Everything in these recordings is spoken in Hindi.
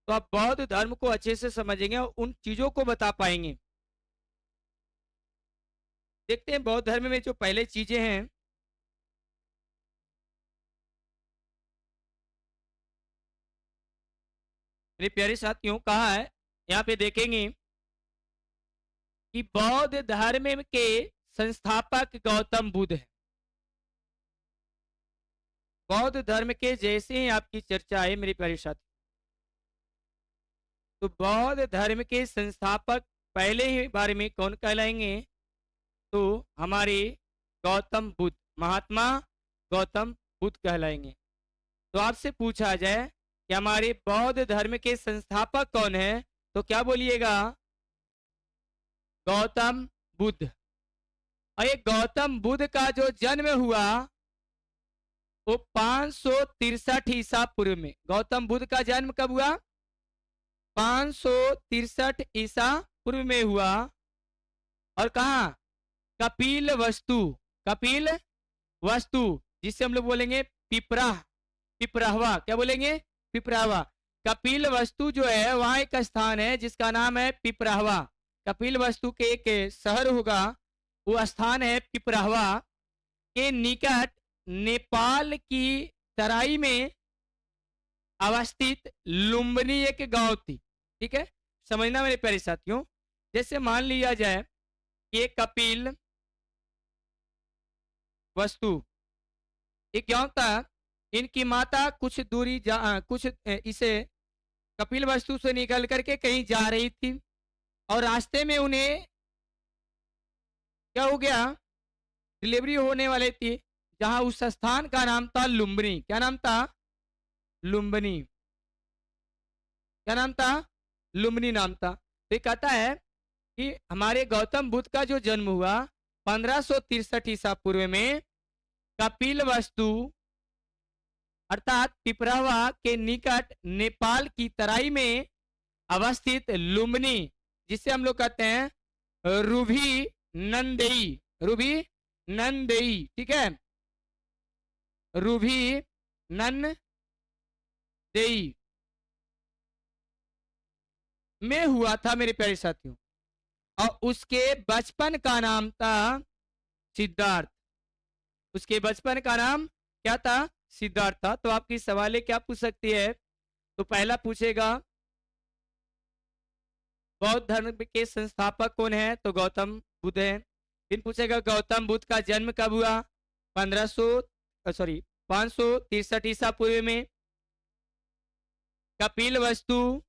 तो आप बौद्ध धर्म को अच्छे से समझेंगे और उन चीजों को बता पाएंगे। देखते हैं बौद्ध धर्म में जो पहले चीजें हैं। मेरे प्यारे साथियों, कहा है यहाँ पे देखेंगे कि बौद्ध धर्म के संस्थापक गौतम बुद्ध है। बौद्ध धर्म के जैसे ही आपकी चर्चा है मेरे प्यारे साथी, तो बौद्ध धर्म के संस्थापक पहले ही बारे में कौन कहलाएंगे? तो हमारे गौतम बुद्ध, महात्मा गौतम बुद्ध कहलाएंगे। तो आपसे पूछा जाए कि हमारे बौद्ध धर्म के संस्थापक कौन है, तो क्या बोलिएगा? गौतम बुद्ध। और ये गौतम बुद्ध का जो जन्म हुआ वो 563 ईसा पूर्व में। गौतम बुद्ध का जन्म कब हुआ? 563 ईसा पूर्व में हुआ। और कहा? कपिल वस्तु, कपिल वस्तु, जिससे हम लोग बोलेंगे पिपरा, पिपराहवा। क्या बोलेंगे? पिपराहवा। कपिल वस्तु जो है वहां एक स्थान है जिसका नाम है पिपराहवा। कपिल वस्तु के एक शहर होगा, वो स्थान है पिपराहवा के निकट नेपाल की तराई में अवस्थित लुम्बिनी एक गांव थी। ठीक है, समझना मेरे प्यारे साथियों। जैसे मान लिया जाए कि कपिल वस्तु एक गांव था, इनकी माता कुछ दूरी कुछ इसे कपिल वस्तु से निकल करके कहीं जा रही थी और रास्ते में उन्हें क्या हो गया? डिलीवरी होने वाले थी, जहां उस स्थान का नाम था लुम्बिनी। क्या नाम था? लुम्बिनी। क्या नाम था? लुम्बिनी नाम था। तो ये कहता है कि हमारे गौतम बुद्ध का जो जन्म हुआ 1563 ईसा पूर्व में कपिल वस्तु अर्थात पिपरावा के निकट नेपाल की तराई में अवस्थित लुम्बिनी, जिसे हम लोग कहते हैं रूभी नंदेई, रूभी नंदेई। ठीक है, रूभी नंदेई में हुआ था मेरे प्यारे साथियों। और उसके बचपन का नाम था सिद्धार्थ। उसके बचपन का नाम क्या था? सिद्धार्थ था। तो आपकी सवाल क्या पूछ सकती है? तो पहला पूछेगा बौद्ध धर्म के संस्थापक कौन है? तो गौतम बुद्ध है। फिर पूछेगा गौतम बुद्ध का जन्म कब हुआ? 563 ईसा पूर्व में कपिल वस्तु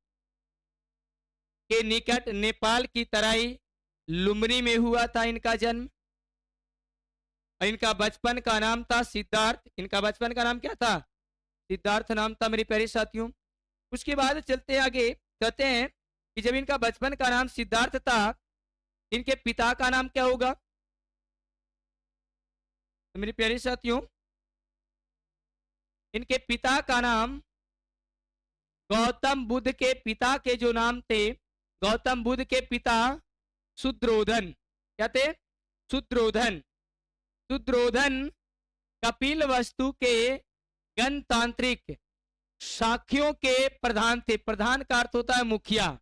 के निकट नेपाल की तराई लुम्बिनी में हुआ था इनका जन्म। और इनका बचपन का नाम था सिद्धार्थ। इनका बचपन का नाम क्या था? सिद्धार्थ नाम था मेरे प्यारे साथियों। उसके बाद चलते आगे, कहते हैं कि जब इनका बचपन का नाम सिद्धार्थ था, इनके पिता का नाम क्या होगा? तो मेरे प्यारे साथियों, इनके पिता का नाम, गौतम बुद्ध के पिता के जो नाम थे, गौतम बुद्ध के पिता शुद्रोधन। क्या थे? शुद्रोधन। शुद्रोधन कपिल वस्तु के गणतांत्रिक साखियों के प्रधान थे। प्रधान का अर्थ होता है मुखिया।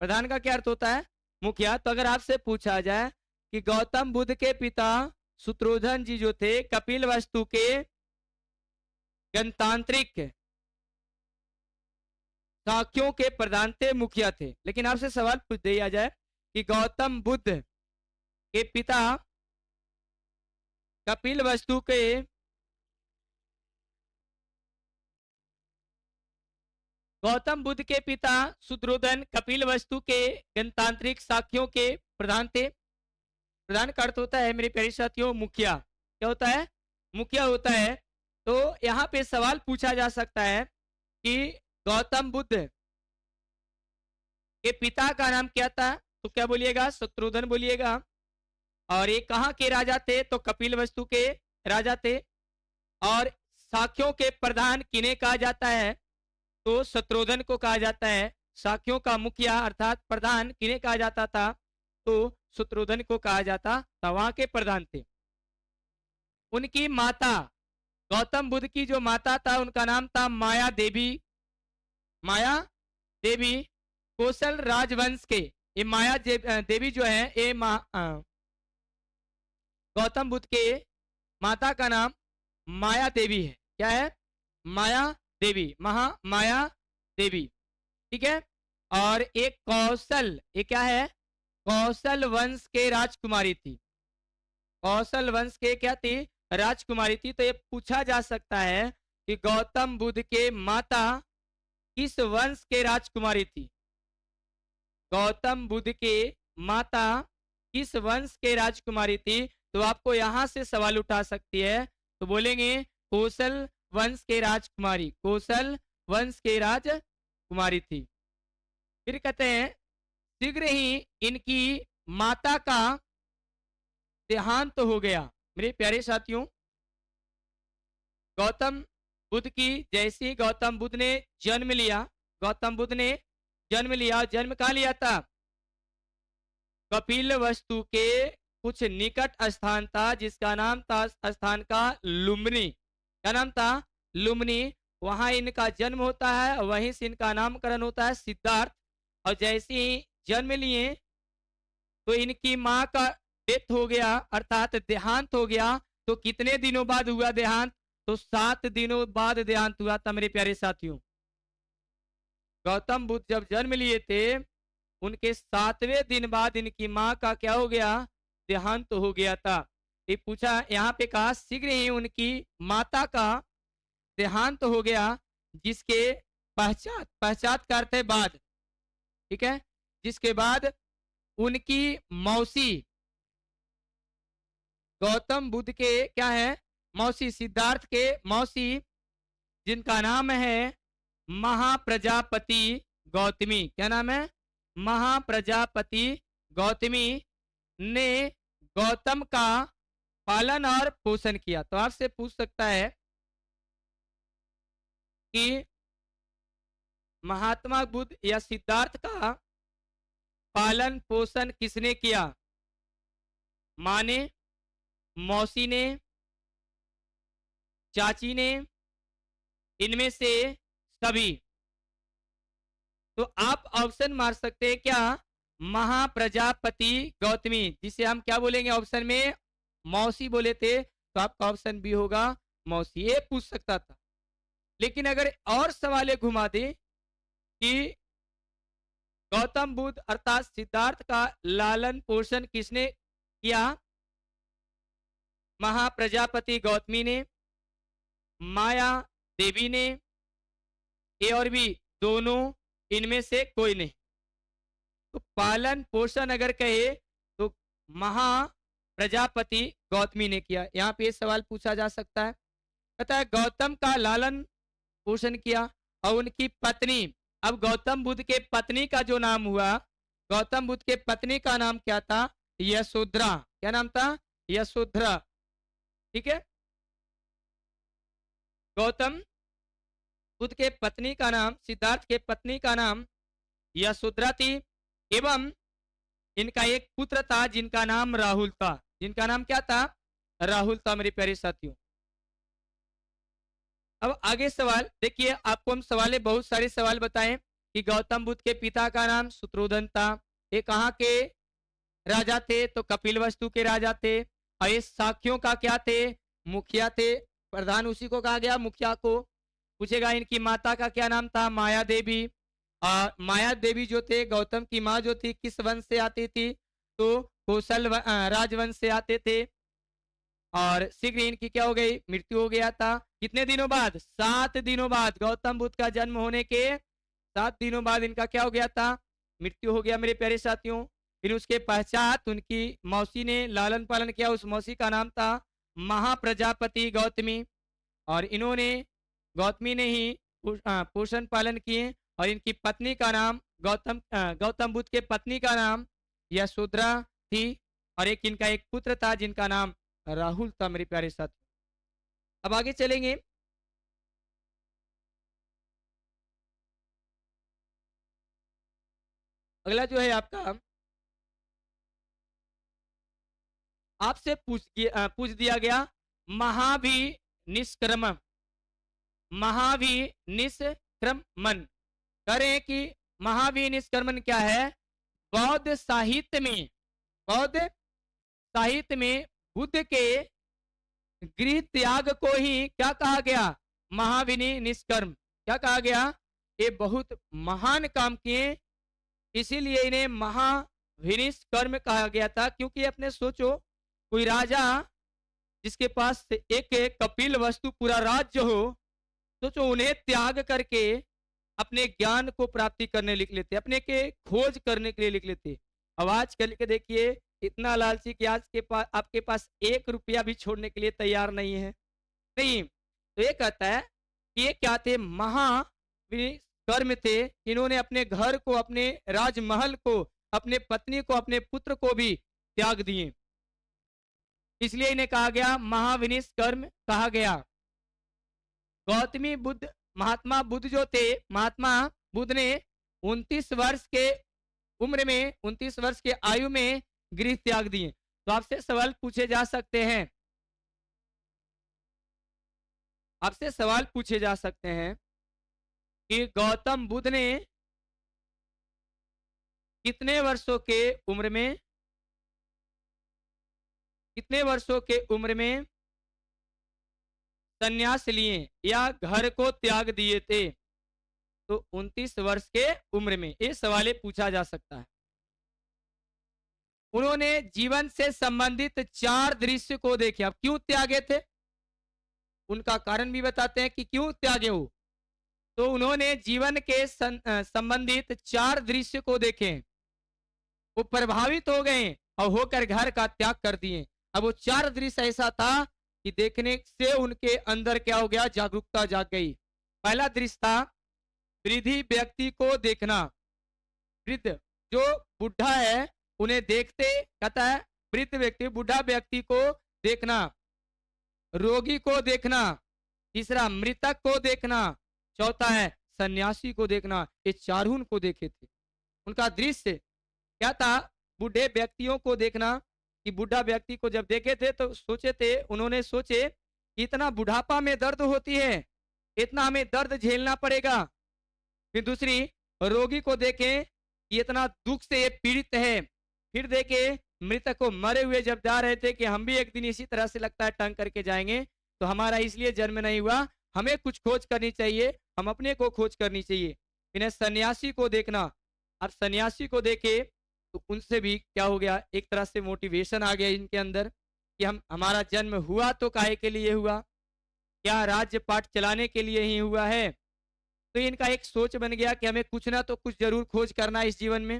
प्रधान का क्या अर्थ होता है? मुखिया। तो अगर आपसे पूछा जाए कि गौतम बुद्ध के पिता शुद्रोधन जी जो थे कपिल वस्तु के गणतांत्रिक साखियों के प्रधान थे, मुखिया थे। लेकिन आपसे सवाल पूछ दिया जाए कि गौतम बुद्ध के पिता कपिल वस्तु के गौतम बुद्ध के पिता शुद्रोधन कपिल वस्तु के गणतांत्रिक साखियों के प्रधान थे। प्रधान का अर्थ होता है मेरे प्यारे साथियों मुखिया। क्या होता है? मुखिया होता है। तो यहाँ पे सवाल पूछा जा सकता है कि गौतम बुद्ध के पिता का नाम क्या था? तो क्या बोलिएगा? शुद्रोधन बोलिएगा। और ये कहाँ के राजा थे? तो कपिल वस्तु के राजा थे। और साखियों के प्रधान किन्हें कहा जाता है? तो शुद्रोधन को कहा जाता है। साखियों का मुखिया अर्थात प्रधान किन्हें कहा जाता था? तो शुद्रोधन को कहा जाता था। वहां के प्रधान थे। उनकी माता, गौतम बुद्ध की जो माता था उनका नाम था माया देवी। माया देवी कौशल राजवंश के, ये माया देवी जो है ये गौतम बुद्ध के माता का नाम माया देवी है। क्या है? माया देवी, माया देवी। ठीक है। और एक कौशल, ये क्या है? कौशल वंश के राजकुमारी थी। कौशल वंश के क्या थी? राजकुमारी थी। तो ये पूछा जा सकता है कि गौतम बुद्ध के माता किस वंश के राजकुमारी थी? गौतम बुद्ध के माता किस वंश के राजकुमारी थी? तो आपको यहां से सवाल उठा सकती है। तो बोलेंगे कौशल वंश के राजकुमारी, कौशल वंश के राजकुमारी थी। फिर कहते हैं शीघ्र ही इनकी माता का देहांत हो गया। मेरे प्यारे साथियों, गौतम बुद्ध की जैसे गौतम बुद्ध ने जन्म लिया, गौतम बुद्ध ने जन्म लिया, जन्म कहाँ लिया था? कपिल वस्तु के कुछ निकट स्थान था जिसका नाम था स्थान का लुम्बिनी। क्या नाम था? लुम्बिनी। वहां इनका जन्म होता है, वहीं से इनका नामकरण होता है सिद्धार्थ। और जैसे ही जन्म लिए तो इनकी माँ का डेथ हो गया, अर्थात देहांत हो गया। तो कितने दिनों बाद हुआ देहांत? तो 7 दिनों बाद देहांत हुआ था। मेरे प्यारे साथियों, गौतम बुद्ध जब जन्म लिए थे उनके 7वें दिन बाद इनकी माँ का क्या हो गया? देहांत हो गया था। ये पूछा, यहाँ पे कहा शीघ्र ही उनकी माता का देहांत हो गया, जिसके पश्चात का अर्थ है बाद। ठीक है। जिसके बाद उनकी मौसी, गौतम बुद्ध के क्या है? मौसी, सिद्धार्थ के मौसी, जिनका नाम है महाप्रजापति गौतमी। क्या नाम है? महाप्रजापति गौतमी ने गौतम का पालन और पोषण किया। तो आपसे पूछ सकता है कि महात्मा बुद्ध या सिद्धार्थ का पालन पोषण किसने किया? माँ ने, मौसी ने, चाची ने, इनमें से सभी? तो आप ऑप्शन मार सकते हैं क्या? महाप्रजापति गौतमी, जिसे हम क्या बोलेंगे ऑप्शन में? मौसी बोले थे, तो आपका ऑप्शन बी होगा मौसी। ये पूछ सकता था। लेकिन अगर और सवाल घुमा दे कि गौतम बुद्ध अर्थात सिद्धार्थ का लालन पोषण किसने किया? महाप्रजापति गौतमी ने, माया देवी ने, ए और बी दोनों, इनमें से कोई नहीं। तो पालन पोषण अगर कहे तो महाप्रजापति गौतमी ने किया। यहाँ पे सवाल पूछा जा सकता है। कहता है गौतम का लालन पोषण किया और उनकी पत्नी, अब गौतम बुद्ध के पत्नी का जो नाम हुआ, गौतम बुद्ध के पत्नी का नाम क्या था? यशोधरा। क्या नाम था? यशोधरा। ठीक है। गौतम बुद्ध के पत्नी का नाम, सिद्धार्थ के पत्नी का नाम यशोधरा थी, एवं इनका एक पुत्र था जिनका नाम राहुल था। जिनका नाम क्या था? राहुल था। मेरे प्यारे साथियों, अब आगे सवाल देखिए। आपको हम सवाल बहुत सारे सवाल बताएं कि गौतम बुद्ध के पिता का नाम शत्रुघ्न था। ये कहाँ के राजा थे? तो कपिल वस्तु के राजा थे। और ये साखियों का क्या थे? मुखिया थे। प्रधान उसी को कहा गया, मुखिया को। पूछेगा इनकी माता का क्या नाम था? माया देवी। और माया देवी जो थे, गौतम की माँ जो थी, किस वंश से आती थी? तो कौशल राजवंश से आते थे। और शीघ्र इनकी क्या हो गई? मृत्यु हो गया था। कितने दिनों बाद? 7 दिनों बाद। गौतम बुद्ध का जन्म होने के 7 दिनों बाद इनका क्या हो गया था? मृत्यु हो गया। मेरे प्यारे साथियों, फिर उसके पश्चात उनकी मौसी ने लालन पालन किया। उस मौसी का नाम था महाप्रजापति गौतमी। और इन्होंने, गौतमी ने ही पोषण पालन किए। और इनकी पत्नी का नाम गौतम बुद्ध के पत्नी का नाम यशोधरा थी। और एक इनका एक पुत्र था जिनका नाम राहुल था। मेरे प्यारे साथी, अब आगे चलेंगे। अगला जो है आपका, आपसे पूछ दिया गया महाभि निष्क्रमण। महाभि निष्क्रमण करें कि महावीर निष्कर्मण क्या है? बौद्ध साहित्य में, बौद्ध साहित्य में बुद्ध के गृह त्याग को ही क्या कहा गया? महाविनी निष्कर्म। क्या कहा गया? ये बहुत महान काम किए, इसीलिए इन्हें महाविनिष्कर्म कहा गया था। क्योंकि अपने सोचो, कोई राजा जिसके पास एक कपिल वस्तु पूरा राज्य हो, सोचो उन्हें त्याग करके अपने ज्ञान को प्राप्ति करने लिख लेते, अपने के खोज करने के लिए लिख लेते। अब आज कल के देखिए, इतना लालची कि आज के पास आपके पास 1 रुपया भी छोड़ने के लिए तैयार नहीं है। नहीं, तो ये कहता है कि ये क्या थे? महाविनिष्कर्म थे। इन्होंने अपने घर को, अपने राजमहल को, अपने पत्नी को, अपने पुत्र को भी त्याग दिए, इसलिए इन्हें कहा गया महाविनिष्कर्म कहा गया। गौतमी बुद्ध, महात्मा बुद्ध जो थे, महात्मा बुद्ध ने 29 वर्ष के उम्र में, 29 वर्ष के आयु में गृह त्याग दिए। तो आपसे सवाल पूछे जा सकते हैं, आपसे सवाल पूछे जा सकते हैं कि गौतम बुद्ध ने कितने वर्षों के उम्र में, कितने वर्षों के उम्र में संन्यास लिए या घर को त्याग दिए थे? तो 29 वर्ष के उम्र में ये सवाल पूछा जा सकता है। उन्होंने जीवन से संबंधित 4 दृश्य को देखे। अब क्यों त्यागे थे, उनका कारण भी बताते हैं कि क्यों त्यागे हो। तो उन्होंने जीवन के संबंधित 4 दृश्य को देखे, वो प्रभावित हो गए और होकर घर का त्याग कर दिए। अब वो 4 दृश्य ऐसा था कि देखने से उनके अंदर क्या हो गया? जागरूकता जाग गई। पहला दृश्य था वृद्धि व्यक्ति को देखना। वृद्ध जो बुढ़ा है उन्हें देखते, कहता है वृद्ध व्यक्ति, बुढ़ा व्यक्ति को देखना, रोगी को देखना, तीसरा मृतक को देखना, चौथा है सन्यासी को देखना। ये चारों को देखे थे। उनका दृश्य क्या था? बूढ़े व्यक्तियों को देखना, कि बूढ़ा व्यक्ति को जब देखे थे तो सोचे थे, उन्होंने सोचे इतना बुढ़ापा में दर्द होती है, इतना हमें दर्द झेलना पड़ेगा। फिर दूसरी, रोगी को देखे कि इतना दुख से ये पीड़ित है। फिर देखे मृतक को, मरे हुए जब जा रहे थे कि हम भी एक दिन इसी तरह से लगता है टंग करके जाएंगे, तो हमारा इसलिए जन्म नहीं हुआ, हमें कुछ खोज करनी चाहिए, हम अपने को खोज करनी चाहिए। इन्हें सन्यासी को देखना। अब सन्यासी को देखे तो उनसे भी क्या हो गया? एक तरह से मोटिवेशन आ गया इनके अंदर कि हमारा जन्म हुआ तो काहे के लिए हुआ? क्या राज्य पाठ चलाने के लिए ही हुआ है? तो इनका एक सोच बन गया कि हमें कुछ ना तो कुछ जरूर खोज करना है इस जीवन में।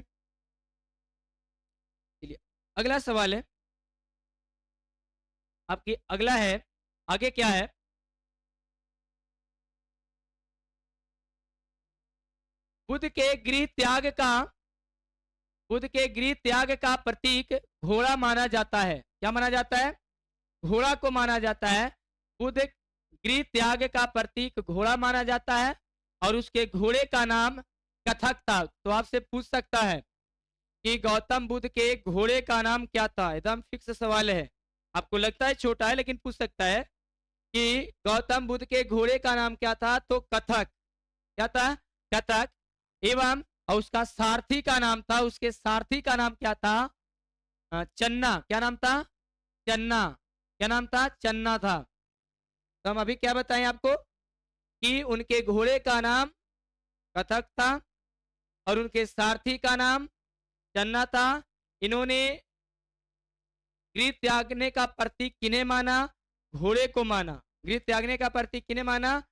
चलिए अगला सवाल है आपकी, अगला है, आगे क्या है? बुद्ध के गृह त्याग का, बुद्ध के गृह त्याग का प्रतीक घोड़ा माना जाता है। क्या माना जाता है? घोड़ा को माना जाता है। बुद्ध गृह त्याग का प्रतीक घोड़ा माना जाता है और उसके घोड़े का नाम कथक था। तो आपसे पूछ सकता है कि गौतम बुद्ध के घोड़े का नाम क्या था? एकदम फिक्स सवाल है, आपको लगता है छोटा है लेकिन पूछ सकता है कि गौतम बुद्ध के घोड़े का नाम क्या था? तो कथक। क्या था? कथक। एवं और उसका सारथी का नाम था, उसके सारथी का नाम क्या था? चन्ना। क्या नाम था? चन्ना। क्या नाम था? चन्ना था। तो हम अभी क्या बताएं आपको कि उनके घोड़े का नाम कथक था और उनके सारथी का नाम चन्ना था। इन्होंने गृह त्यागने का प्रतीक किन्हें माना? घोड़े को माना। गृह त्यागने का प्रतीक किन्हें माना?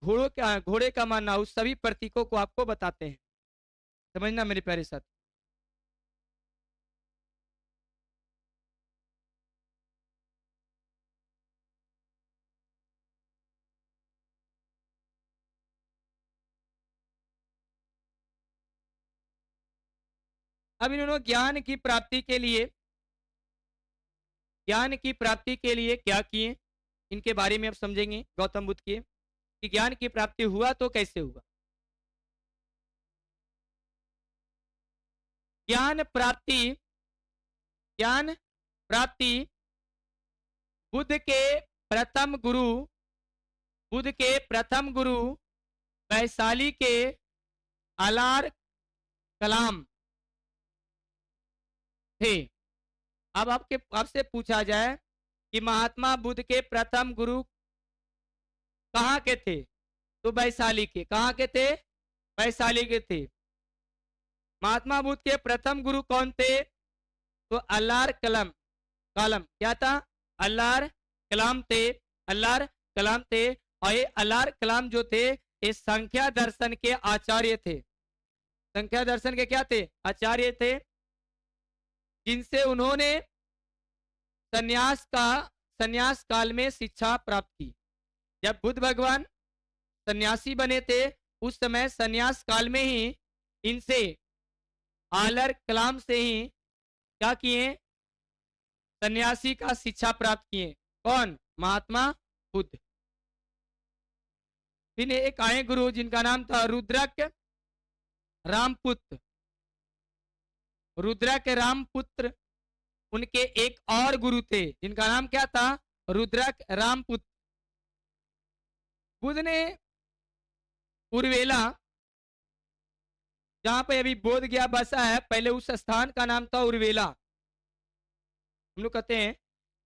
घोड़े का माना। उस सभी प्रतीकों को आपको बताते हैं, समझना मेरे प्यारे साथ। अब इन्होंने ज्ञान की प्राप्ति के लिए, ज्ञान की प्राप्ति के लिए क्या किए, इनके बारे में अब समझेंगे गौतम बुद्ध के, कि ज्ञान की प्राप्ति हुआ तो कैसे हुआ। ज्ञान प्राप्ति, ज्ञान प्राप्ति बुद्ध के प्रथम गुरु, बुद्ध के प्रथम गुरु वैशाली के अलार कलाम थे। अब आपसे पूछा जाए कि महात्मा बुद्ध के प्रथम गुरु कहाँ के थे, तो वैशाली के। कहाँ के थे? वैशाली के थे। महात्मा बुद्ध के प्रथम गुरु कौन थे? तो अल्लार कलम कलम क्या था? अल्लार कलाम थे। अल्लार कलाम थे। और ये अल्लार कलाम जो थे, ये संख्या दर्शन के आचार्य थे। संख्या दर्शन के क्या थे? आचार्य थे, जिनसे उन्होंने संन्यास काल में शिक्षा प्राप्त की। जब बुद्ध भगवान सन्यासी बने थे, उस समय संन्यास काल में ही इनसे आलर कलाम से ही क्या किए? सन्यासी का शिक्षा प्राप्त किए। कौन? महात्मा बुद्ध। फिर एक आए गुरु जिनका नाम था रुद्रक रामपुत्र। रुद्रक रामपुत्र, उनके एक और गुरु थे जिनका नाम क्या था? रुद्रक रामपुत्र। बुद्ध ने उर्वेला, जहां पे अभी बोध गया बसा है, पहले उस स्थान का नाम था उर्वेला। हम लोग कहते हैं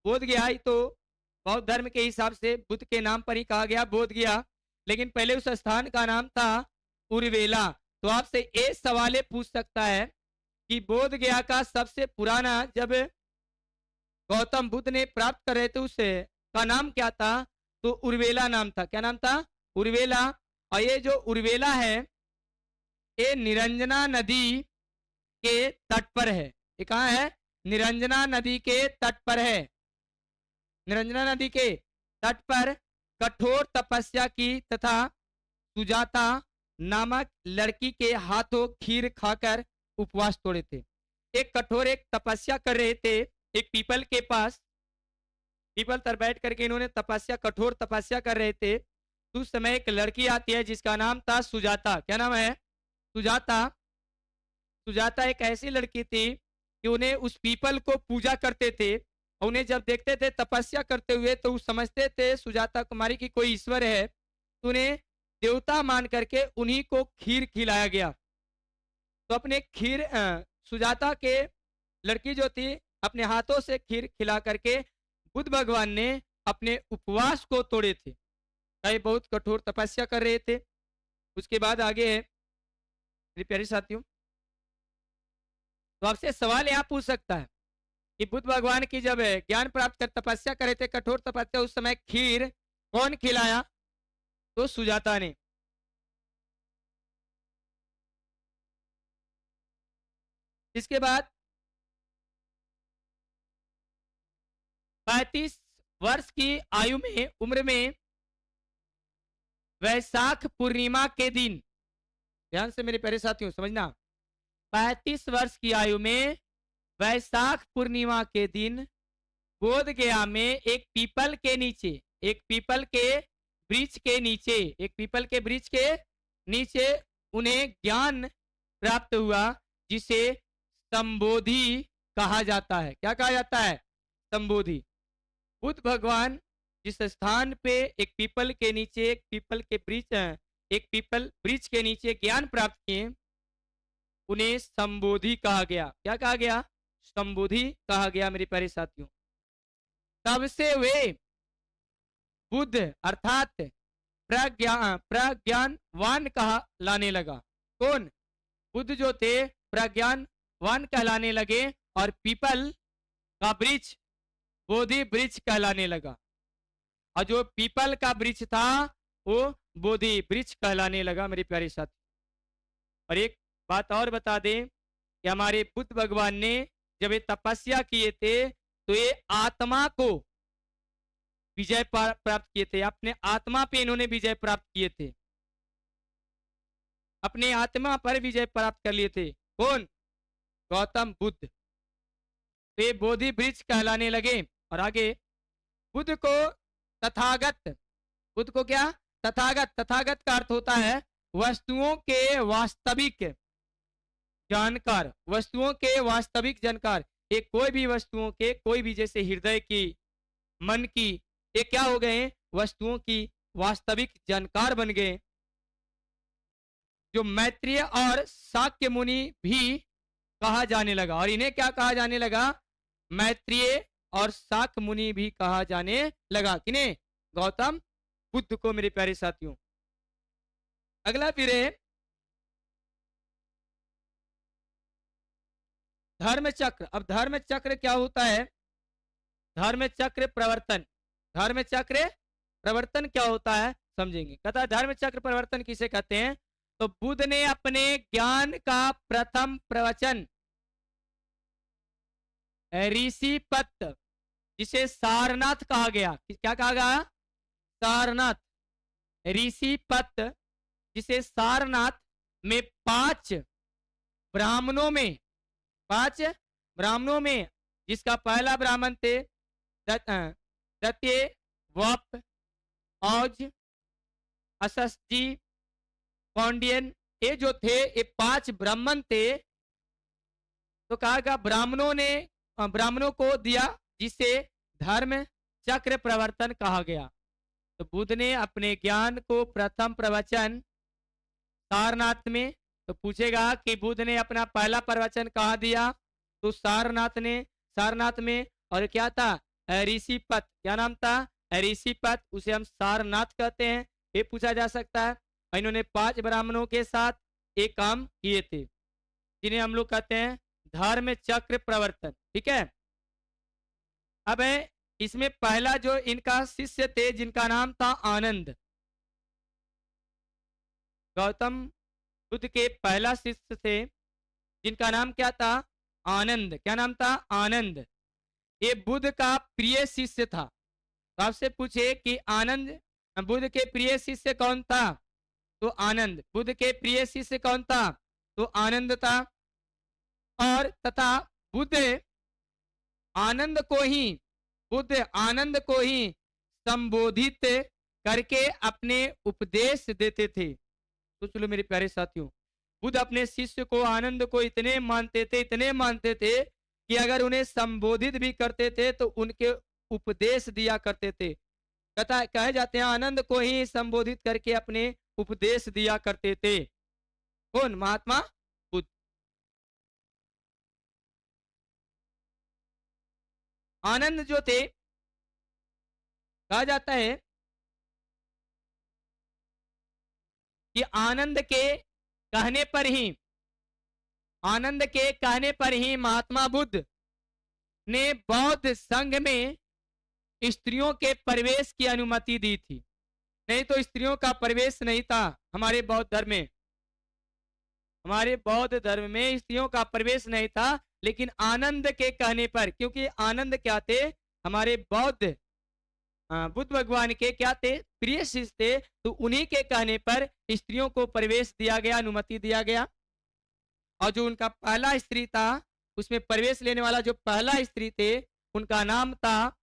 बोध गया, ही तो बौद्ध धर्म के हिसाब से बुद्ध के नाम पर ही कहा गया बोध गया, लेकिन पहले उस स्थान का नाम था उर्वेला। तो आपसे एक सवाल पूछ सकता है कि बोध गया का सबसे पुराना, जब गौतम बुद्ध ने प्राप्त कर रहे थे, उसे का नाम क्या था? तो उर्वेला नाम था। क्या नाम था? उर्वेला। और ये जो उर्वेला है, ये निरंजना नदी के तट पर है। ये कहाँ है? निरंजना नदी के तट पर है। निरंजना नदी के तट पर कठोर तपस्या की तथा सुजाता नामक लड़की के हाथों खीर खाकर उपवास तोड़े थे। एक तपस्या कर रहे थे एक पीपल के पास। पीपल तर बैठ करके इन्होंने कठोर तपस्या कर रहे थे। तो उस समय एक लड़की आती है जिसका नाम था सुजाता। क्या नाम है? सुजाता। सुजाता एक ऐसी लड़की थी कि उन्हें उस पीपल को पूजा करते थे, और उन्हें जब देखते थे तपस्या करते हुए, तो समझते थे सुजाता कुमारी की कोई ईश्वर है, तो उन्हें देवता मान करके उन्हीं को खीर खिलाया गया। तो अपने खीर सुजाता के लड़की जो थी, अपने हाथों से खीर खिला करके बुद्ध भगवान ने अपने उपवास को तोड़े थे। ये बहुत कठोर तपस्या कर रहे थे। उसके बाद आगे है मेरे प्यारे साथियों, तो आपसे सवाल यहाँ पूछ सकता है कि बुद्ध भगवान की जब ज्ञान प्राप्त कर तपस्या करे थे, कठोर तपस्या, उस समय खीर कौन खिलाया? तो सुजाता ने। इसके बाद 35 वर्ष की आयु में, उम्र में, वैशाख पूर्णिमा के दिन, ध्यान से मेरे प्यारे साथियों समझना, 35 वर्ष की आयु में वैशाख पूर्णिमा के दिन बोध गया में एक पीपल के नीचे, एक पीपल के वृक्ष के नीचे, एक पीपल के वृक्ष के नीचे उन्हें ज्ञान प्राप्त हुआ, जिसे संबोधि कहा जाता है। क्या कहा जाता है? संबोधि। बुद्ध भगवान जिस स्थान पे एक पीपल के नीचे, एक पीपल वृक्ष के नीचे ज्ञान प्राप्त किए, उन्हें संबोधि कहा गया। क्या कहा गया? संबोधि कहा गया मेरे प्यारे साथियों। तब से वे बुद्ध अर्थात प्रज्ञानवान कहा लाने लगा। कौन? बुद्ध जो थे प्रज्ञानवान कहलाने लगे, और पीपल का वृक्ष बोधि वृक्ष कहलाने लगा, और जो पीपल का वृक्ष था वो बोधि वृक्ष कहलाने लगा मेरे प्यारे साथी। और एक बात और बता दें कि हमारे बुद्ध भगवान ने जब ये तपस्या किए थे, तो ये आत्मा को विजय प्राप्त किए थे। अपने आत्मा पे इन्होंने विजय प्राप्त किए थे, अपने आत्मा पर विजय प्राप्त कर लिए थे। कौन? गौतम बुद्ध। तो ये बोधि वृक्ष कहलाने लगे। और आगे बुद्ध को तथागत, बुद्ध को क्या? तथागत। तथागत का अर्थ होता है वस्तुओं के वास्तविक जानकार, वस्तुओं के वास्तविक जानकार। ये कोई भी वस्तुओं के, कोई भी, जैसे हृदय की, मन की, ये क्या हो गए? वस्तुओं की वास्तविक जानकार बन गए। जो मैत्रेय और शाक्य मुनि भी कहा जाने लगा। और इन्हें क्या कहा जाने लगा? मैत्रेय और शाक्य मुनि भी कहा जाने लगा। किन्हें? गौतम बुद्ध को, मेरे प्यारे साथियों। अगला फिर है धर्म चक्र। अब धर्म चक्र क्या होता है? धर्म चक्र प्रवर्तन। धर्म चक्र प्रवर्तन क्या होता है समझेंगे। कहता है धर्म चक्र प्रवर्तन किसे कहते हैं? तो बुद्ध ने अपने ज्ञान का प्रथम प्रवचन ऋषिपत, जिसे सारनाथ कहा गया, क्या कहा गया? सारनाथ। ऋषिपत, जिसे सारनाथ में पांच ब्राह्मणों में जिसका पहला ब्राह्मण थे दत्ते, वप, औज, अससजी, कौंडियन, ये जो थे ये पांच ब्राह्मण थे। तो कहा गया ब्राह्मणों को दिया, जिसे धर्म चक्र प्रवर्तन कहा गया। तो बुद्ध ने अपने ज्ञान को प्रथम प्रवचन सारनाथ में, तो पूछेगा कि बुद्ध ने अपना पहला प्रवचन कहाँ दिया? तो सारनाथ में। और क्या था? ऋषिपत। क्या नाम था? ऋषिपत। उसे हम सारनाथ कहते हैं, ये पूछा जा सकता है। इन्होंने पांच ब्राह्मणों के साथ एक काम किए थे, जिन्हें हम लोग कहते हैं धर्म चक्र प्रवर्तन। ठीक है। अब है इसमें पहला जो इनका शिष्य थे, जिनका नाम था आनंद। गौतम बुद्ध के पहला शिष्य थे, जिनका नाम क्या था? आनंद। क्या नाम था? आनंद। ये बुद्ध का प्रिय शिष्य था। तो आपसे पूछे कि आनंद बुद्ध के प्रिय शिष्य कौन था? तो आनंद। बुद्ध के प्रिय शिष्य कौन था? तो आनंद था। और तथा बुद्ध आनंद को ही संबोधित करके अपने उपदेश देते थे। तो चलो मेरे प्यारे साथियों, बुद्ध अपने शिष्य को, आनंद को इतने मानते थे कि अगर उन्हें संबोधित भी करते थे तो उनके उपदेश दिया करते थे। कहे जाते हैं आनंद को ही संबोधित करके अपने उपदेश दिया करते थे। कौन? महात्मा बुद्ध। आनंद जो थे, कहा जाता है कि आनंद के कहने पर ही महात्मा बुद्ध ने बौद्ध संघ में स्त्रियों के प्रवेश की अनुमति दी थी। नहीं तो स्त्रियों का प्रवेश नहीं था हमारे बौद्ध धर्म में स्त्रियों का प्रवेश नहीं था। लेकिन आनंद के कहने पर, क्योंकि आनंद क्या थे? हमारे बुद्ध भगवान के क्या थे? प्रिय शिष्य थे। तो उन्हीं के कहने पर स्त्रियों को प्रवेश दिया गया, अनुमति दिया गया। और जो उनका पहला स्त्री था, उसमें प्रवेश लेने वाला जो पहला स्त्री थे, उनका नाम था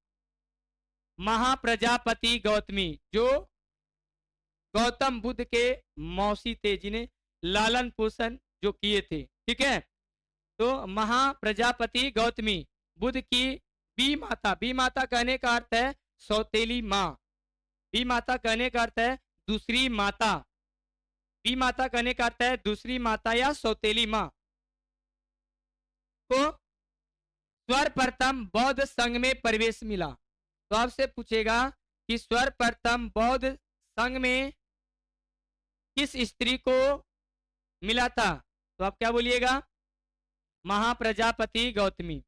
महाप्रजापति गौतमी, जो गौतम बुद्ध के मौसी थे, जिन्हें लालन पोषण जो किए थे। ठीक है। तो महाप्रजापति गौतमी बुद्ध की बी माता कहने का अर्थ है सौतेली माँ। बी माता कहने का अर्थ है दूसरी माता। बी माता कहने का अर्थ है दूसरी माता या सौतेली माँ। तो सर्वप्रथम बौद्ध संघ में प्रवेश मिला। तो आपसे पूछेगा कि सर्वप्रथम बौद्ध संघ में किस स्त्री को मिला था? तो आप क्या बोलिएगा? महाप्रजापति गौतमी।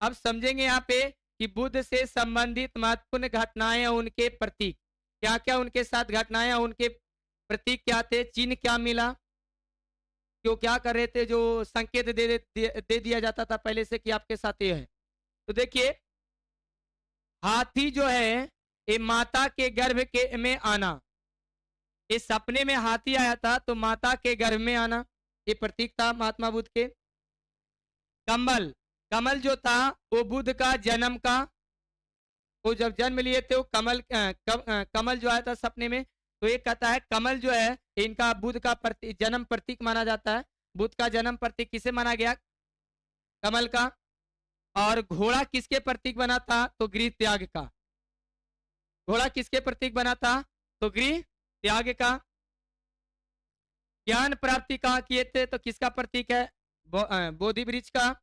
अब समझेंगे यहाँ पे कि बुद्ध से संबंधित महत्वपूर्ण घटनाएं और उनके प्रतीक क्या क्या, उनके साथ घटनाएं और उनके प्रतीक क्या थे, चिन्ह क्या मिला, क्यों क्या कर रहे थे, जो संकेत दे दिया जाता था पहले से कि आपके साथ ये है। तो देखिए, हाथी जो है ये माता के गर्भ के में आना, इस सपने में हाथी आया था तो माता के गर्भ में आना, ये प्रतीक था महात्मा बुद्ध के। कमल जो था वो बुद्ध का जन्म का, वो जब जन्म लिए थे वो कमल जो आया था सपने में। तो ये कहता है कमल जो है इनका बुद्ध का जन्म प्रतीक माना जाता है। बुद्ध का जन्म प्रतीक किसे माना गया? कमल का। और घोड़ा किसके प्रतीक बना था? तो गृह त्याग का। घोड़ा किसके प्रतीक बना था? तो गृह त्याग का। ज्ञान प्राप्ति कहाँ किए थे? तो किसका प्रतीक है? बोधि वृक्ष का।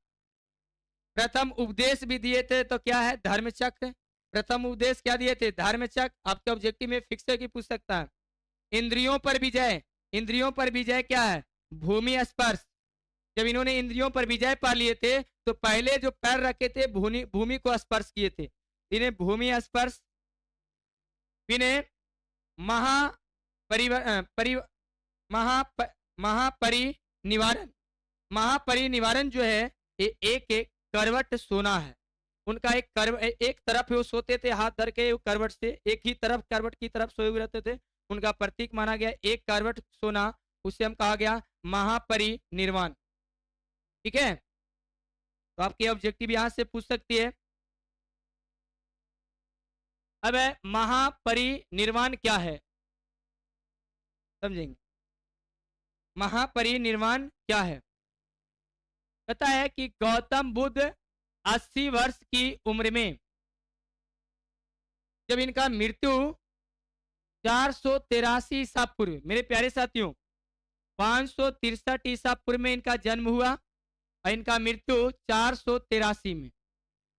प्रथम उपदेश भी दिए थे, तो क्या है? धर्म चक्र। प्रथम उपदेश क्या दिए थे? धर्म चक्र। आपके ऑब्जेक्टिव में फिक्स है कि पूछ सकता है। इंद्रियों पर विजय। इंद्रियों पर विजय क्या है? भूमि स्पर्श। जब इन्होंने इंद्रियों पर विजय पा लिए थे, तो पहले जो पैर रखे थे भूमि भूमि को स्पर्श किए थे, इन्हें भूमि स्पर्श। इन्हें महापरिव अ, परि महाप महापरिनिवारण। महापरिनिवारण जो है, ये एक एक करवट सोना है। उनका एक तरफ वो सोते थे हाथ धर के करवट से, एक ही तरफ करवट की तरफ सोए हुए रहते थे। उनका प्रतीक माना गया एक करवट सोना, उसे हम कहा गया महापरिनिर्वाण। ठीक है, तो आपके ऑब्जेक्टिव यहां से पूछ सकती है। अब है महापरिनिर्वाण क्या है, समझेंगे। महापरिनिर्वाण क्या है? कहता है कि गौतम बुद्ध 80 वर्ष की उम्र में, जब इनका मृत्यु 483 ईसा पूर्व, मेरे प्यारे साथियों, 563 ईसा पूर्व में इनका जन्म हुआ और इनका मृत्यु 483 में।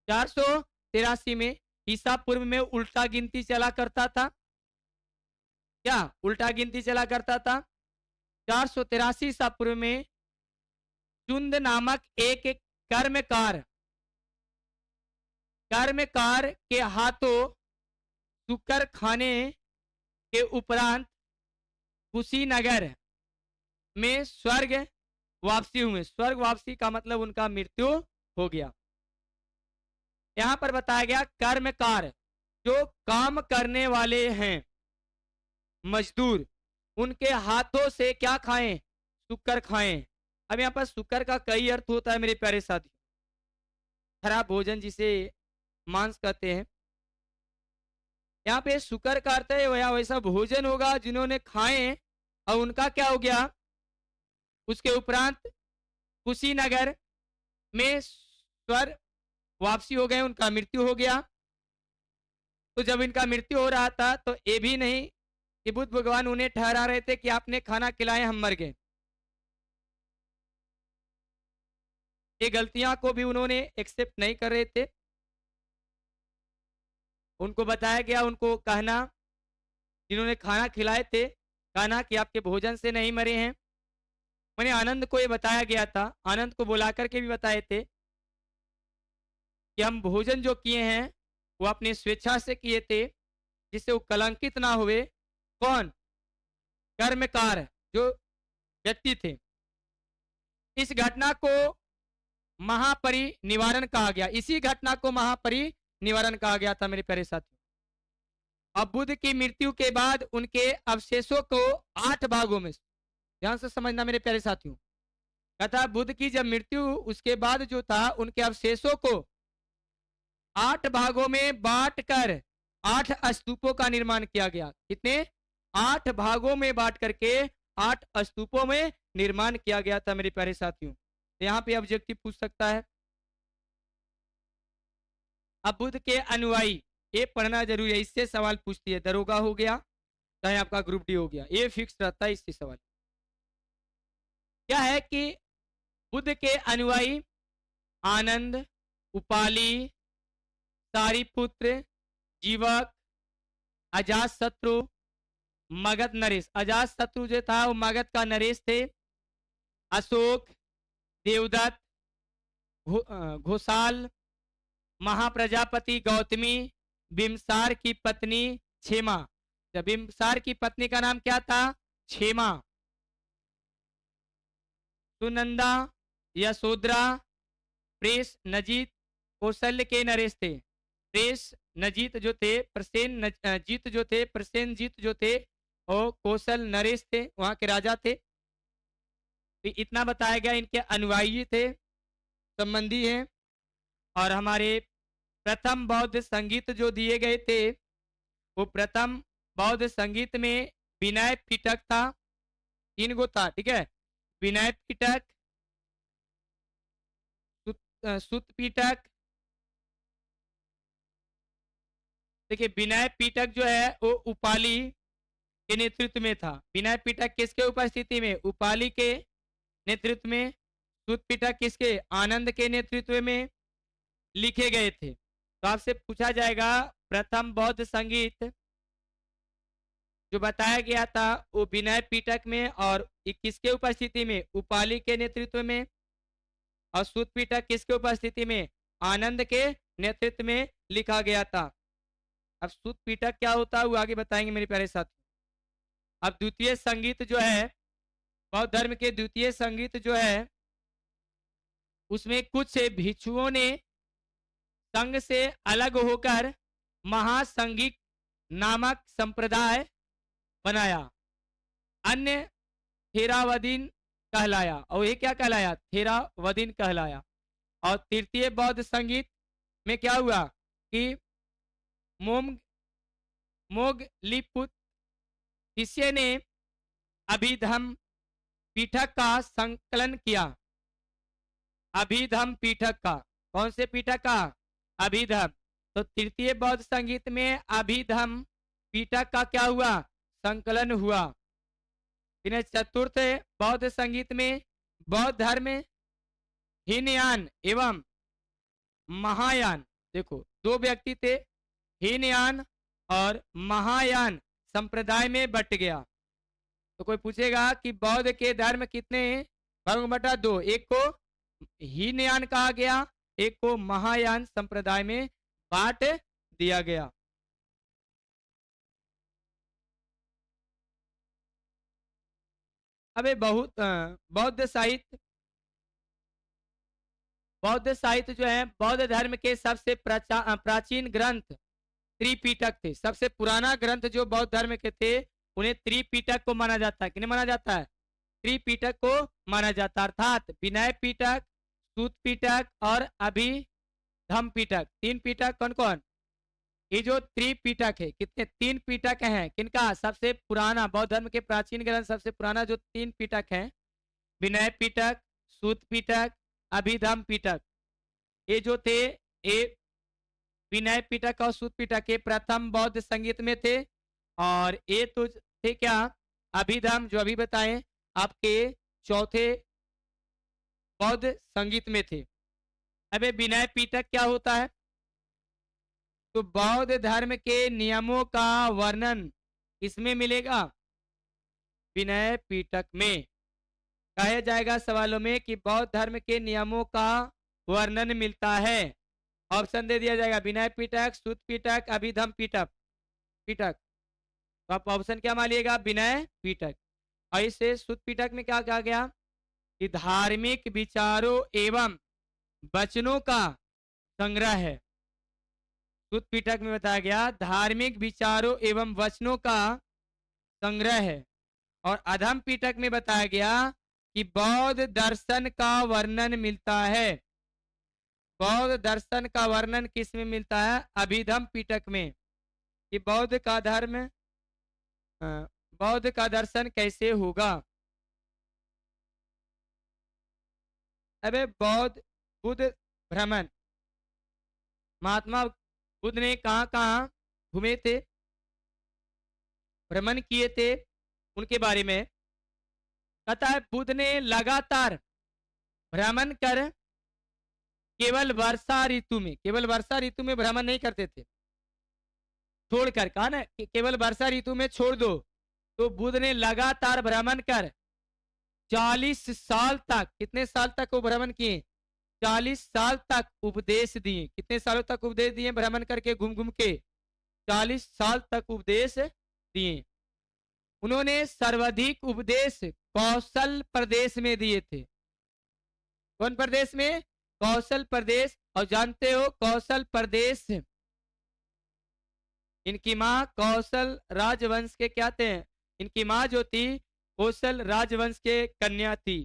483 में ईसा पूर्व में उल्टा गिनती चला करता था। क्या उल्टा गिनती चला करता था? 483 ईसा पूर्व में चुंद नामक एक कर्मकार कर्मकार के हाथों शुक्र खाने के उपरांत कुशीनगर में स्वर्ग वापसी हुए। स्वर्ग वापसी का मतलब उनका मृत्यु हो गया। यहां पर बताया गया कर्मकार, जो काम करने वाले हैं, मजदूर, उनके हाथों से क्या खाएं? शुक्र खाएं। अब यहाँ पर शुक्र का कई अर्थ होता है मेरे प्यारे साथियों। खराब भोजन जिसे मांस कहते हैं, यहाँ पे शुक्र का अर्थ है वैसा भोजन होगा जिन्होंने खाए और उनका क्या हो गया? उसके उपरांत कुशीनगर में स्वर्ग वापसी हो गए, उनका मृत्यु हो गया। तो जब इनका मृत्यु हो रहा था तो ये भी नहीं कि बुद्ध भगवान उन्हें ठहरा रहे थे कि आपने खाना खिलाया हम मर गए। ये गलतियां को भी उन्होंने एक्सेप्ट नहीं कर रहे थे। उनको बताया गया, उनको कहना, जिन्होंने खाना खिलाए थे, कहना कि आपके भोजन से नहीं मरे हैं। मैंने आनंद को ये बताया गया था, आनंद को बुला करके भी बताए थे कि हम भोजन जो किए हैं वो अपनी स्वेच्छा से किए थे, जिससे वो कलंकित ना हुए। कौन? कर्मकार जो व्यक्ति थे। इस घटना को महापरिनिवारण कहा गया। इसी घटना को महापरिनिवारण कहा गया था मेरे प्यारे साथियों। अब बुद्ध की मृत्यु के बाद उनके अवशेषों को 8 भागों में, ध्यान से समझना मेरे प्यारे साथियों, कहता बुद्ध की जब मृत्यु उसके बाद जो था, उनके अवशेषों को 8 भागों में बांटकर 8 स्तूपों का निर्माण किया गया। कितने? 8 भागों में बांट करके 8 स्तूपों में निर्माण किया गया था मेरे प्यारे साथियों। तो यहाँ पे ऑब्जेक्टिव पूछ सकता है। अब बुद्ध के अनुयायी, ये पढ़ना जरूरी है, इससे सवाल पूछती है। दरोगा हो गया, चाहे आपका ग्रुप डी हो गया, ये फिक्स रहता है इससे सवाल। क्या है कि बुद्ध के अनुयायी आनंद, उपाली, सारिपुत्र, जीवक, अजात शत्रु, मगध नरेश। अजात शत्रु जो था वो मगध का नरेश थे। अशोक, देवदत्त, घोषाल, महाप्रजापति गौतमी, बिम्सार की पत्नी क्षेमा। बिम्सार की पत्नी का नाम क्या था? क्षेमा। सुनंदा, यशोधरा, प्रेस नजीत, कौशल्य के नरेश थे। प्रेस नजीत जो थे, जीत जो थे, प्रसेनजीत जो थे, और कौशल नरेश थे, वहां के राजा थे। तो इतना बताया गया। इनके अनुयायी थे, संबंधी हैं। और हमारे प्रथम बौद्ध संगीत जो दिए गए थे, वो प्रथम बौद्ध संगीत में विनय पिटक था, 3 गो था। ठीक है, विनय पिटक, सुत पिटक। देखिए विनय पिटक जो है वो उपाली, के नेतृत्व में था। विनय पिटक किसके उपस्थिति में? उपाली के नेतृत्व में। सूत पिटक किसके? आनंद के नेतृत्व में लिखे गए थे। तो आपसे पूछा जाएगा प्रथम बौद्ध संगीत जो बताया गया था वो विनय पिटक में और किसके उपस्थिति में? उपाली के नेतृत्व में। और सूत पिटक किसके उपस्थिति में? आनंद के नेतृत्व में लिखा गया था। अब सूत पिटक क्या होता है वो आगे बताएंगे मेरे प्यारे साथी। अब द्वितीय संगीत जो है बौद्ध धर्म के द्वितीय संगीत जो है उसमें कुछ भिक्षुओं ने संघ से अलग होकर महासंगीत नामक संप्रदाय बनाया। अन्य थेरावदीन कहलाया। और ये क्या कहलाया? थेरावदीन कहलाया। और तृतीय बौद्ध संगीत में क्या हुआ कि मोगलिपुत शिष्य ने अभिधम पीठक का संकलन किया। अभिधम पीठक का, कौन से पीठक का? अभिधम। तो तृतीय बौद्ध संगीत में अभिधम पीठक का क्या हुआ? संकलन हुआ। फिर चतुर्थ बौद्ध संगीत में बौद्ध धर्म हीनयान एवं महायान, देखो दो व्यक्ति थे, हीनयान और महायान संप्रदाय में बट गया। तो कोई पूछेगा कि बौद्ध के धर्म कितने हैं? भागों में बटा दो, एक को हीनयान कहा गया, एक को महायान संप्रदाय में बांट दिया गया। अबे बौद्ध साहित्य जो है बौद्ध धर्म के सबसे प्राचीन ग्रंथ त्रिपिटक थे। सबसे पुराना ग्रंथ जो बौद्ध धर्म के थे उन्हें त्रिपिटक को माना जाता है। किन्हें माना जाता है? त्रिपिटक को माना जाता है। अर्थात विनय पिटक, सूत पिटक और अभिधम पिटक, तीन पिटक कौन कौन? ये जो त्रिपिटक है, कितने? तीन पिटक हैं। किनका? सबसे पुराना बौद्ध धर्म के प्राचीन ग्रंथ सबसे पुराना जो तीन पिटक हैं, विनय पिटक, सूत पिटक, अभिधम पिटक, ये जो थे ये विनय पिटक और सूत पिटक के प्रथम बौद्ध संगीत में थे। और ये तो थे क्या? अभिधम जो अभी बताएं आपके चौथे बौद्ध संगीत में थे। अब विनय पिटक क्या होता है? तो बौद्ध धर्म के नियमों का वर्णन इसमें मिलेगा, विनय पिटक में। कहा जाएगा सवालों में कि बौद्ध धर्म के नियमों का वर्णन मिलता है। ऑप्शन दे दिया जाएगा, विनय पिटक, सूत पिटक, अभिधम पिटक। तो आप ऑप्शन क्या मानिएगा? विनय पिटक। और इससे सूत पिटक में क्या कहा गया कि धार्मिक विचारों एवं वचनों का संग्रह है। सूत पिटक में बताया गया धार्मिक विचारों एवं वचनों का संग्रह है। और अधम पिटक में बताया गया कि बौद्ध दर्शन का वर्णन मिलता है। बौद्ध दर्शन का वर्णन किस में मिलता है? अभिधम पिटक में। कि बौद्ध का दर्शन कैसे होगा। अबे बुद्ध भ्रमण, महात्मा बुद्ध ने कहां कहां घूमे थे, भ्रमण किए थे, उनके बारे में कहता है बुद्ध ने लगातार भ्रमण कर केवल वर्षा ऋतु में भ्रमण नहीं करते थे, छोड़कर, कहा ना केवल वर्षा ऋतु में छोड़ दो। तो बुद्ध ने लगातार भ्रमण कर 40 साल तक, कितने साल तक वो भ्रमण किए? 40 साल तक उपदेश दिए। कितने सालों तक उपदेश दिए? भ्रमण करके घूम घूम के 40 साल तक उपदेश दिए। उन्होंने सर्वाधिक उपदेश कौशल प्रदेश में दिए थे। कौन प्रदेश में? कौशल प्रदेश। और जानते हो कौशल प्रदेश इनकी माँ कौशल राजवंश के क्या थे? इनकी माँ जो थी कौशल राजवंश के कन्या थी।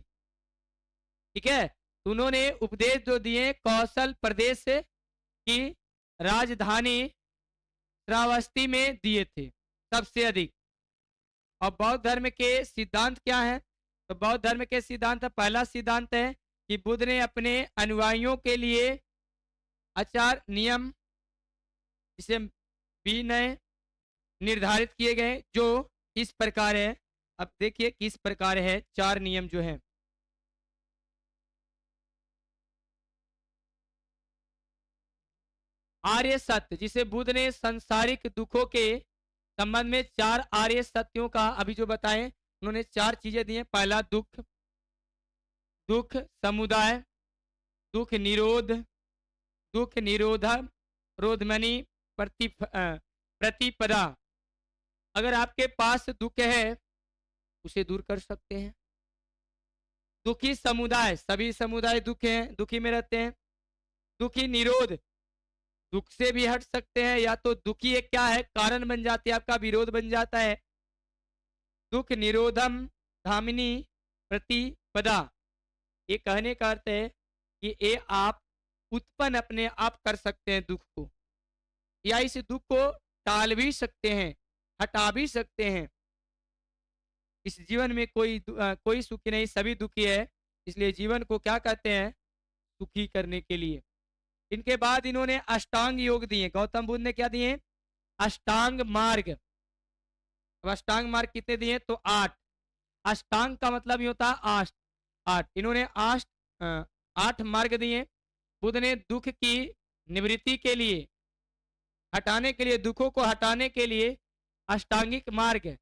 ठीक है, तो उन्होंने उपदेश जो दिए कौशल प्रदेश की राजधानी श्रावस्ती में दिए थे सबसे अधिक। और बौद्ध धर्म के सिद्धांत क्या है? तो बौद्ध धर्म के सिद्धांत, पहला सिद्धांत है कि बुद्ध ने अपने अनुयायियों के लिए आचार नियम जिसे विनय निर्धारित किए गए, जो इस प्रकार है। अब देखिए किस प्रकार है, 4 नियम जो है। आर्य सत्य, जिसे बुद्ध ने संसारिक दुखों के संबंध में 4 आर्य सत्यों का अभी जो बताए, उन्होंने 4 चीजें दी हैं। पहला दुख, दुख समुदाय, दुख निरोध, दुख निरोधा रोधमनी प्रतिपदा। अगर आपके पास दुख है उसे दूर कर सकते हैं। दुखी समुदाय, सभी समुदाय दुख हैं, दुखी में रहते हैं। दुखी निरोध, दुख से भी हट सकते हैं, या तो दुखी एक क्या है, कारण बन जाती है, आपका विरोध बन जाता है। दुख निरोधम धामिनी प्रतिपदा, ये कहने का अर्थ है कि ये आप उत्पन्न अपने आप कर सकते हैं दुख को, या इस दुख को टाल भी सकते हैं, हटा भी सकते हैं। इस जीवन में कोई सुखी नहीं, सभी दुखी है। इसलिए जीवन को क्या कहते हैं, सुखी करने के लिए। इनके बाद इन्होंने अष्टांग योग दिए। गौतम बुद्ध ने क्या दिए, अष्टांग मार्ग। अब अष्टांग मार्ग कितने दिए, तो 8। अष्टांग का मतलब ये होता है 8 8। इन्होंने 8 मार्ग दिए। बुद्ध ने दुख की निवृत्ति के लिए, हटाने के लिए, दुखों को हटाने के लिए अष्टांगिक मार्ग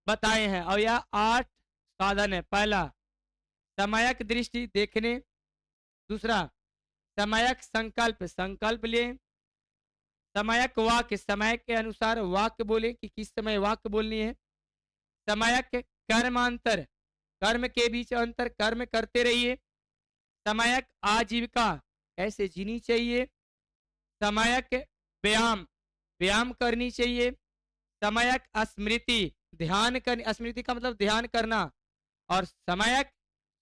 बताए हैं। और यह 8 साधन है। पहला समयक दृष्टि, देखने। दूसरा समयक संकल्प, संकल्प ले। समयक वाक्य, समय के अनुसार वाक्य बोले कि किस समय वाक्य बोलनी है। समयक कर्मांतर, कर्म के बीच अंतर, कर्म करते रहिए। समयक आजीविका, कैसे जीनी चाहिए। समयक व्यायाम, व्यायाम करनी चाहिए। समयक स्मृति, ध्यान करनी, स्मृति का मतलब ध्यान करना। और समयक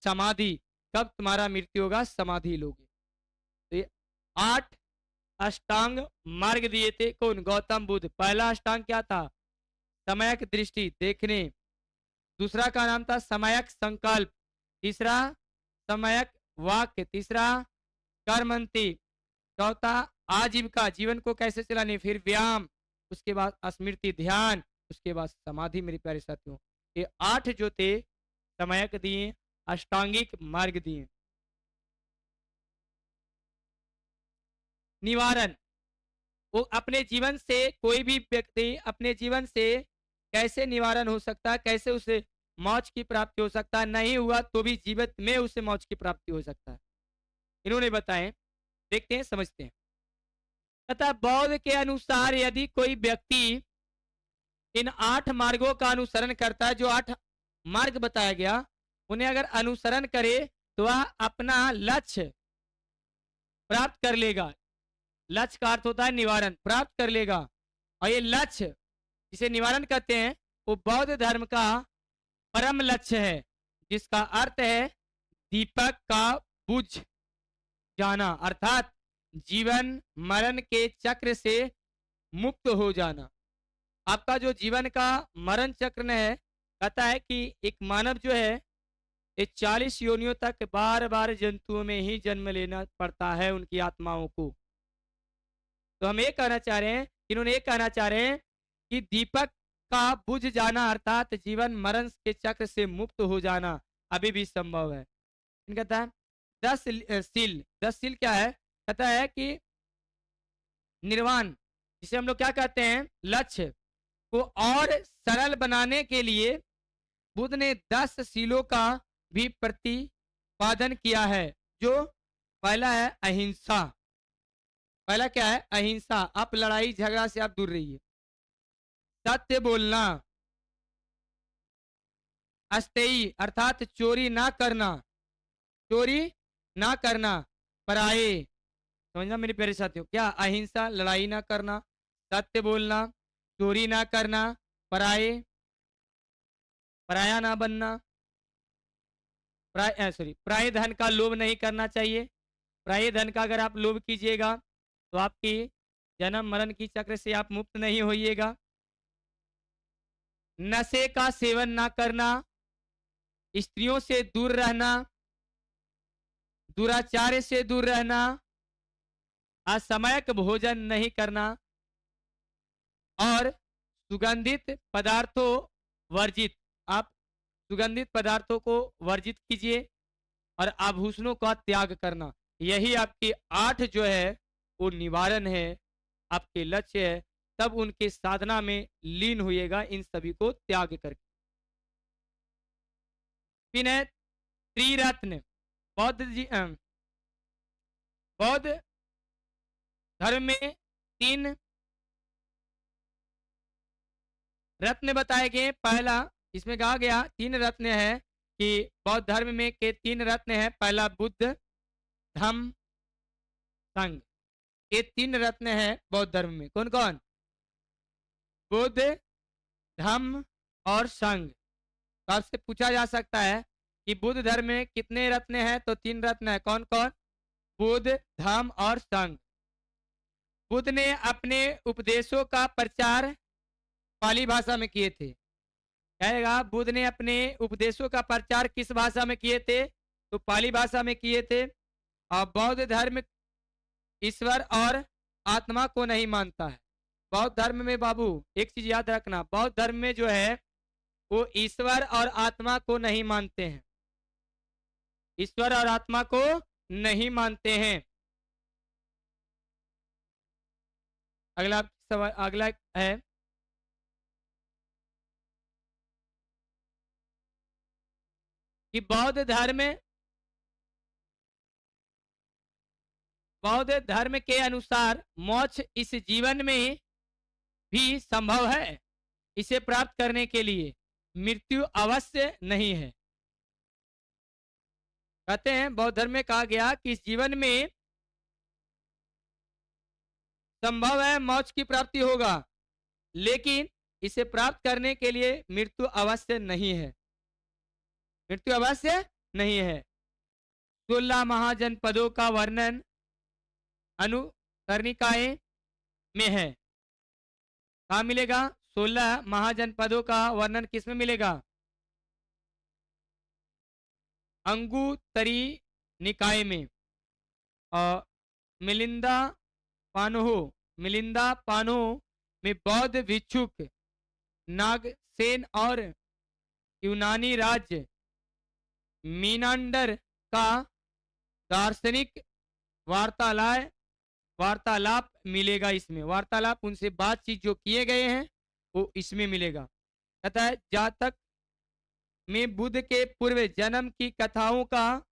समाधि, कब तुम्हारा मृत्यु होगा समाधि लोगे। तो ये 8 अष्टांग मार्ग दिए थे कौन, गौतम बुद्ध। पहला अष्टांग क्या था, समयक दृष्टि, देखने। दूसरा का नाम था समयक संकल्प। तीसरा समयक वाक्य। तीसरा कर्मंती। चौथा आजीविका, जीवन को कैसे चलाने। फिर व्यायाम, उसके बाद स्मृति ध्यान, उसके बाद समाधि। मेरे प्यारे साथियों, ये 8 जो थे समयक दिए, अष्टांगिक मार्ग दिए। निवारण, वो अपने जीवन से, कोई भी व्यक्ति अपने जीवन से कैसे निवारण हो सकता है, कैसे उसे मौज की प्राप्ति हो सकता है। नहीं हुआ तो भी जीवित में उसे मौज की प्राप्ति हो सकता है, इन्होंने बताए। देखते हैं, समझते हैं। तथा बौद्ध के अनुसार यदि कोई व्यक्ति इन 8 मार्गों का अनुसरण करता है, जो 8 मार्ग बताया गया, उन्हें अगर अनुसरण करे तो वह अपना लक्ष्य प्राप्त कर लेगा। लक्ष्य का अर्थ होता है निवारण, प्राप्त कर लेगा। और ये लक्ष्य जिसे निवारण कहते हैं, वो बौद्ध धर्म का परम लक्ष्य है, जिसका अर्थ है दीपक का बुझ जाना, अर्थात जीवन मरण के चक्र से मुक्त हो जाना। आपका जो जीवन का मरण चक्र है, कहता है कि एक मानव जो है ये 40 योनियों तक बार बार जंतुओं में ही जन्म लेना पड़ता है उनकी आत्माओं को। तो हम ये कहना चाह रहे हैं, इन्होंने ये कहना चाह रहे हैं कि दीपक का बुझ जाना अर्थात जीवन मरण के चक्र से मुक्त हो जाना अभी भी संभव है। कहता है 10 सील क्या है, कहता है कि निर्वाण, जिसे हम लोग क्या कहते हैं, लक्ष्य को और सरल बनाने के लिए बुद्ध ने 10 सीलों का भी प्रतिपादन किया है। जो पहला है अहिंसा। पहला क्या है, अहिंसा। आप लड़ाई झगड़ा से आप दूर रहिए। सत्य बोलना। अस्तेयी अर्थात चोरी ना करना, चोरी ना करना। पराये, समझना मेरे प्यारे साथियों, क्या, अहिंसा, लड़ाई ना करना, सत्य बोलना, चोरी ना करना, पराये, पराया ना बनना, पराये धन का लोभ नहीं करना चाहिए। पराये धन का अगर आप लोभ कीजिएगा तो आपकी जन्म मरण की चक्र से आप मुक्त नहीं होइएगा। नशे का सेवन ना करना, स्त्रियों से दूर रहना, दुराचार से दूर रहना, असमयक भोजन नहीं करना और सुगंधित पदार्थों वर्जित, आप सुगंधित पदार्थों को वर्जित कीजिए और आभूषणों का त्याग करना। यही आपकी 8 जो है वो निवारण है, आपके लक्ष्य है। तब उनके साधना में लीन होइएगा इन सभी को त्याग करके। फिर है त्रिरत्न। बौद्ध धर्म में 3 रत्न बताए गए। पहला इसमें कहा गया 3 रत्न है कि बौद्ध धर्म में के 3 रत्न है। पहला बुद्ध, धम्म, संघ। ये 3 रत्न है बौद्ध धर्म में। कौन कौन? बुद्ध, धम्म और संघ। तो आपसे पूछा जा सकता है कि बुद्ध धर्म में कितने रत्न हैं? तो 3 रत्न है। कौन कौन? बुद्ध, धम्म और संघ। बुद्ध ने अपने उपदेशों का प्रचार पाली भाषा में किए थे। कहेगा बुद्ध ने अपने उपदेशों का प्रचार किस भाषा में किए थे? तो पाली भाषा में किए थे। और बौद्ध धर्म ईश्वर और आत्मा को नहीं मानता है। बौद्ध धर्म में बाबू एक चीज याद रखना, बौद्ध धर्म में जो है वो ईश्वर और आत्मा को नहीं मानते हैं। ईश्वर और आत्मा को नहीं मानते हैं। अगला सवाल, अगला है कि बौद्ध धर्म के अनुसार मोक्ष इस जीवन में भी संभव है। इसे प्राप्त करने के लिए मृत्यु अवश्य नहीं है। कहते हैं बौद्ध धर्म में कहा गया कि इस जीवन में संभव है मोक्ष की प्राप्ति होगा, लेकिन इसे प्राप्त करने के लिए मृत्यु अवश्य नहीं है। मृत्यु अवश्य नहीं है। 16 महाजनपदों का वर्णन अनुकरणिकाएं में है। कहाँ मिलेगा? 16 महाजनपदों का वर्णन किस में मिलेगा? अंगुत्तरी निकाय में। और मिलिंदा पानो में बौद्ध भिक्षुक नागसेन और यूनानी राज्य मीनांडर का दार्शनिक वार्तालाप मिलेगा। इसमें वार्तालाप, उनसे बातचीत जो किए गए हैं वो इसमें मिलेगा। कहता है जातक में बुद्ध के पूर्व जन्म की कथाओं का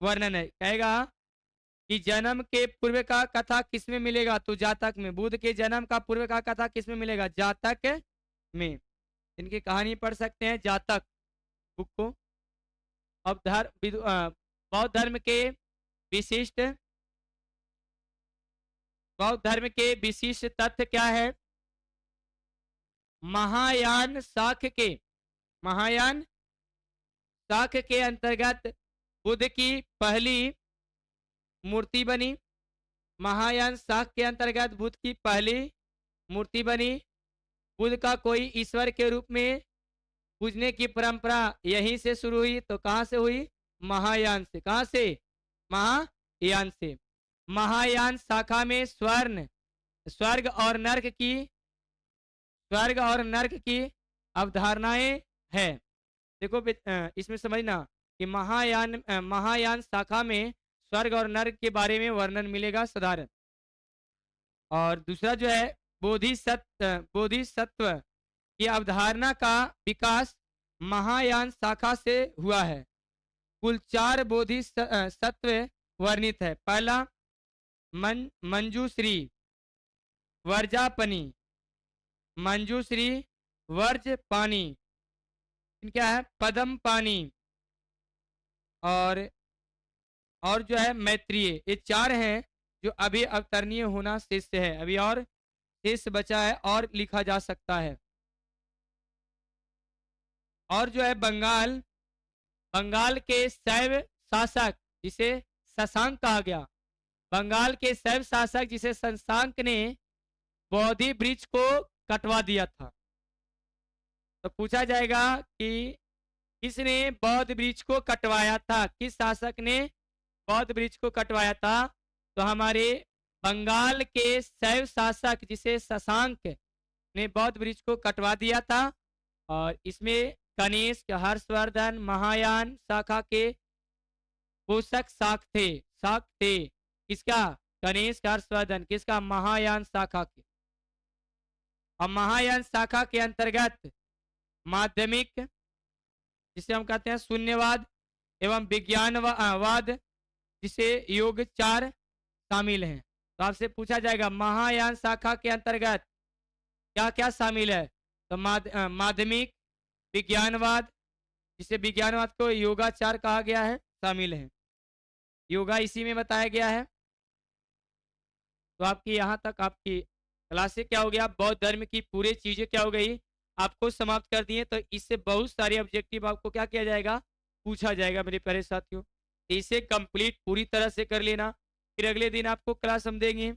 वर्णन है। कहेगा कि जन्म के पूर्व का कथा किसमें मिलेगा? तो जातक में। बुद्ध के जन्म का पूर्व का कथा किसमें मिलेगा? जातक में। इनकी कहानी पढ़ सकते हैं जातक बुक को। अब बौद्ध धर्म के विशिष्ट तथ्य क्या है? महायान शाख के अंतर्गत बुद्ध की पहली मूर्ति बनी। महायान शाख के अंतर्गत बुद्ध की पहली मूर्ति बनी। बुद्ध का कोई ईश्वर के रूप में पूजने की परंपरा यहीं से शुरू हुई। तो कहां से हुई? महायान से। कहां से? महायान से। महायान शाखा में स्वर्ग और नर्क की अवधारणाएं है। देखो इसमें समझना कि महायान शाखा में स्वर्ग और नर्क के बारे में वर्णन मिलेगा साधारण। और दूसरा जो है बोधिसत्व की अवधारणा का विकास महायान शाखा से हुआ है। कुल 4 बोधिसत्व वर्णित है। पहला मंजूश्री, वर्जापनी, मंजूश्री, वर्जपानी, क्या है? पदम पानी और जो है मैत्रीय। ये 4 हैं जो अभी अवतरणीय होना शेष है। अभी और शेष बचा है और लिखा जा सकता है। और जो है बंगाल के शैव शासक जिसे शशांक कहा गया, बंगाल के शैव शासक जिसे शशांक ने बोधि वृक्ष को कटवा दिया था। तो पूछा जाएगा कि किसने बौद्ध वृक्ष को कटवाया था? किस शासक ने बौद्ध वृक्ष को कटवाया था? तो हमारे बंगाल के शैव शासक जिसे शशांक ने बौद्ध वृक्ष को कटवा दिया था और इसमें कनिष्क, हर्षवर्धन, महायान शाखा के पोषक शाख थे किसका? कनिष्क, हर्षवर्धन, किसका? महायान शाखा के। और महायान शाखा के अंतर्गत माध्यमिक, जिसे हम कहते हैं शून्यवाद, एवं विज्ञानवाद, जिसे योग 4 शामिल हैं। तो आपसे पूछा जाएगा महायान शाखा के अंतर्गत क्या क्या शामिल है? तो माध्यमिक, विज्ञानवाद, जिसे विज्ञानवाद को योगाचार कहा गया है, शामिल है। योगा इसी में बताया गया है। तो आपकी यहाँ तक आपकी क्लास से क्या हो गया? बौद्ध धर्म की पूरी चीजें क्या हो गई? आपको समाप्त कर दिए। तो इससे बहुत सारे ऑब्जेक्टिव आपको क्या किया जाएगा? पूछा जाएगा मेरे प्यारे साथियों। इसे कंप्लीट पूरी तरह से कर लेना, फिर अगले दिन आपको क्लास हम देंगे।